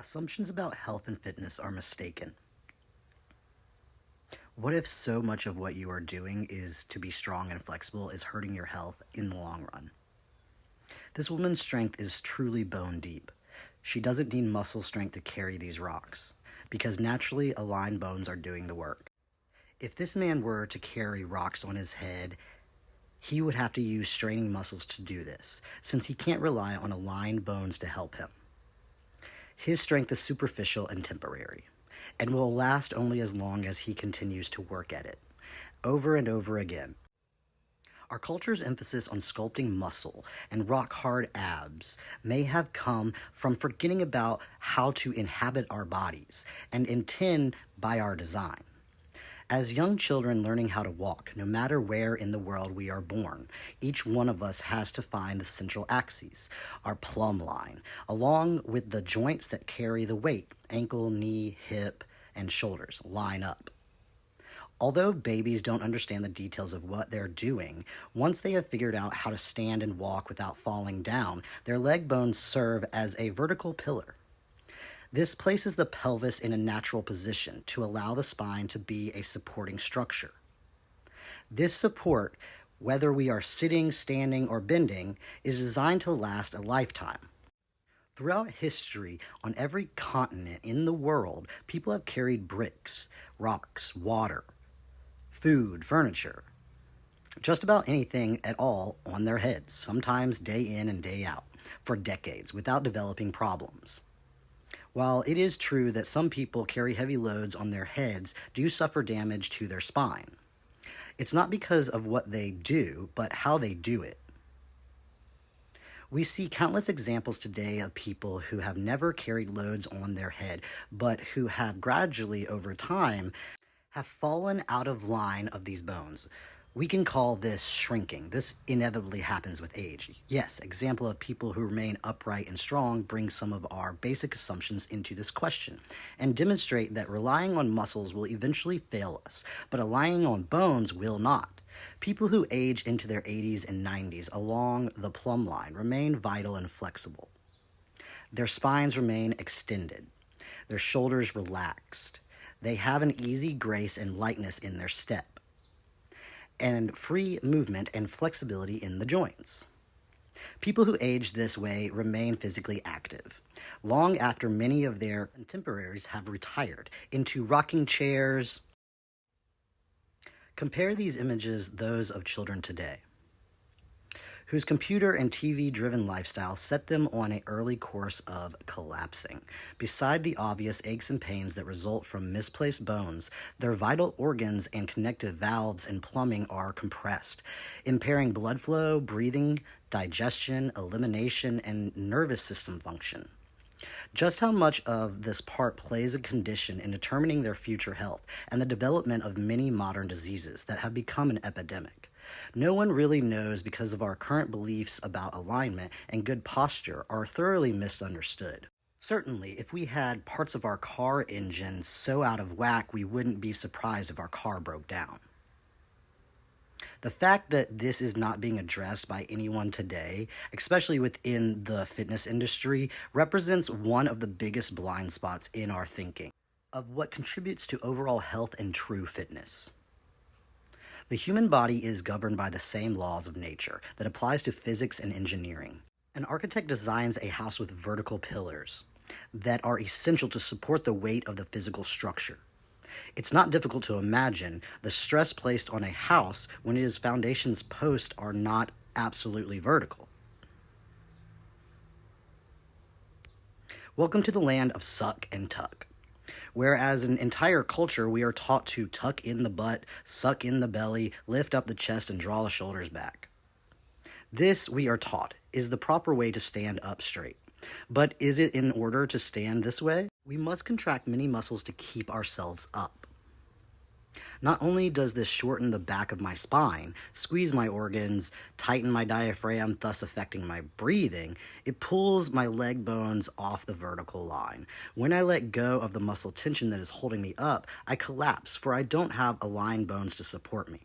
Assumptions about health and fitness are mistaken. What if so much of what you are doing is to be strong and flexible is hurting your health in the long run? This woman's strength is truly bone deep. She doesn't need muscle strength to carry these rocks, because naturally aligned bones are doing the work. If this man were to carry rocks on his head, he would have to use straining muscles to do this, since he can't rely on aligned bones to help him. His strength is superficial and temporary, and will last only as long as he continues to work at it, over and over again. Our culture's emphasis on sculpting muscle and rock-hard abs may have come from forgetting about how to inhabit our bodies and intend by our design. As young children learning how to walk, no matter where in the world we are born, each one of us has to find the central axes, our plumb line, along with the joints that carry the weight, ankle, knee, hip, and shoulders, line up. Although babies don't understand the details of what they're doing, once they have figured out how to stand and walk without falling down, their leg bones serve as a vertical pillar. This places the pelvis in a natural position to allow the spine to be a supporting structure. This support, whether we are sitting, standing, or bending, is designed to last a lifetime. Throughout history, on every continent in the world, people have carried bricks, rocks, water, food, furniture, just about anything at all on their heads, sometimes day in and day out, for decades, without developing problems. While it is true that some people carry heavy loads on their heads do suffer damage to their spine, it's not because of what they do, but how they do it. We see countless examples today of people who have never carried loads on their head, but who have gradually, over time, have fallen out of line of these bones. We can call this shrinking. This inevitably happens with age. Yes, example of people who remain upright and strong bring some of our basic assumptions into this question and demonstrate that relying on muscles will eventually fail us, but relying on bones will not. People who age into their 80s and 90s along the plumb line remain vital and flexible. Their spines remain extended, their shoulders relaxed. They have an easy grace and lightness in their step, and free movement and flexibility in the joints. People who age this way remain physically active, long after many of their contemporaries have retired into rocking chairs. Compare these images those of children today, whose computer and TV-driven lifestyle set them on an early course of collapsing. Beside the obvious aches and pains that result from misplaced bones, their vital organs and connective valves and plumbing are compressed, impairing blood flow, breathing, digestion, elimination, and nervous system function. Just how much of this part plays a condition in determining their future health and the development of many modern diseases that have become an epidemic. No one really knows because of our current beliefs about alignment and good posture are thoroughly misunderstood. Certainly, if we had parts of our car engine so out of whack, we wouldn't be surprised if our car broke down. The fact that this is not being addressed by anyone today, especially within the fitness industry, represents one of the biggest blind spots in our thinking of what contributes to overall health and true fitness. The human body is governed by the same laws of nature that applies to physics and engineering. An architect designs a house with vertical pillars that are essential to support the weight of the physical structure. It's not difficult to imagine the stress placed on a house when its foundation's posts are not absolutely vertical. Welcome to the land of suck and tuck. Whereas an entire culture, we are taught to tuck in the butt, suck in the belly, lift up the chest, and draw the shoulders back. This, we are taught, is the proper way to stand up straight. But is it in order to stand this way? We must contract many muscles to keep ourselves up. Not only does this shorten the back of my spine, squeeze my organs, tighten my diaphragm, thus affecting my breathing, it pulls my leg bones off the vertical line. When I let go of the muscle tension that is holding me up, I collapse, for I don't have aligned bones to support me.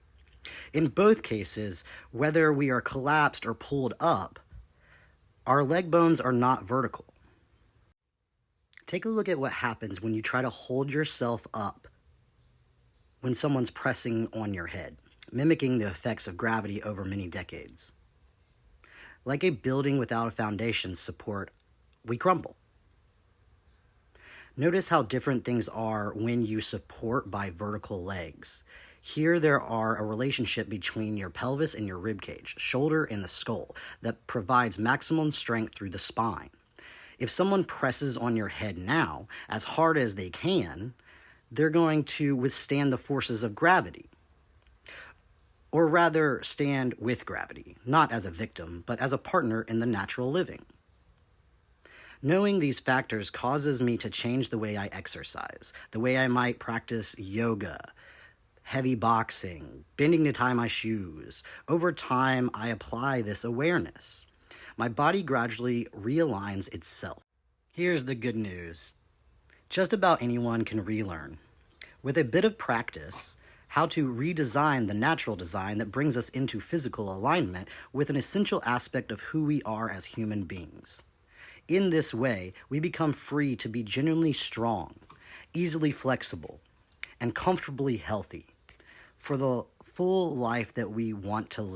In both cases, whether we are collapsed or pulled up, our leg bones are not vertical. Take a look at what happens when you try to hold yourself up when someone's pressing on your head, mimicking the effects of gravity over many decades. Like a building without a foundation support, we crumble. Notice how different things are when you support by vertical legs. Here there are a relationship between your pelvis and your ribcage, shoulder and the skull, that provides maximum strength through the spine. If someone presses on your head now, as hard as they can, they're going to withstand the forces of gravity. Or rather, stand with gravity, not as a victim, but as a partner in the natural living. Knowing these factors causes me to change the way I exercise, the way I might practice yoga, heavy boxing, bending to tie my shoes. Over time, I apply this awareness. My body gradually realigns itself. Here's the good news. Just about anyone can relearn. With a bit of practice, how to redesign the natural design that brings us into physical alignment with an essential aspect of who we are as human beings. In this way, we become free to be genuinely strong, easily flexible, and comfortably healthy for the full life that we want to live.